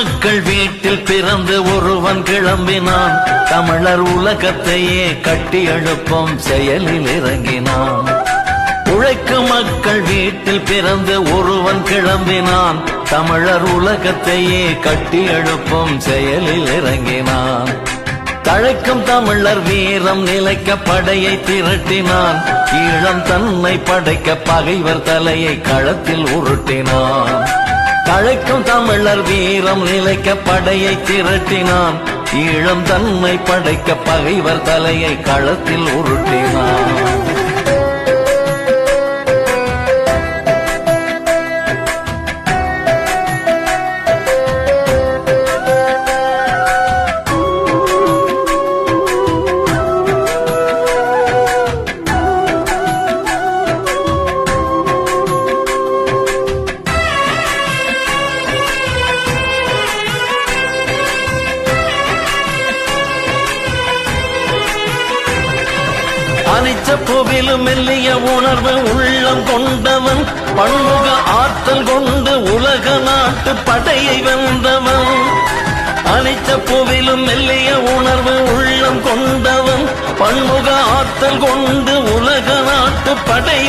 மக்கள் வீட்டில் பிறந்து ஒருவன் கிளம்பினான். தமிழர் உலகத்தையே கட்டி எழுப்பும் செயலில் இறங்கினான். உழைக்கும் மக்கள் வீட்டில் பிறந்து ஒருவன் கிளம்பினான். தமிழர் உலகத்தையே கட்டி எழுப்பும் செயலில் இறங்கினான். தழைக்கும் தமிழர் வீரம் நிலைக்க படையை திரட்டினான். ஈழம் தன்னை படைக்க பகைவர் தலையை களத்தில் உருட்டினான். தழைக்கும் தமிழர் வீரம் நிலைக்க படையை திரட்டினான். ஈழம் தன்னை படைக்க பகைவர் தலையை களத்தில் உருட்டினான். அனிச்ச புவிலும் மெல்லிய உணர்வு உள்ளம் கொண்டவன். பன்முக ஆற்றல் கொண்டு உலக நாட்டு படையை வென்றவன். அனிச்ச புவிலும் மெல்லிய உணர்வு உள்ளம் கொண்டவன். பன்முக ஆற்றல் கொண்டு உலக நாட்டு படை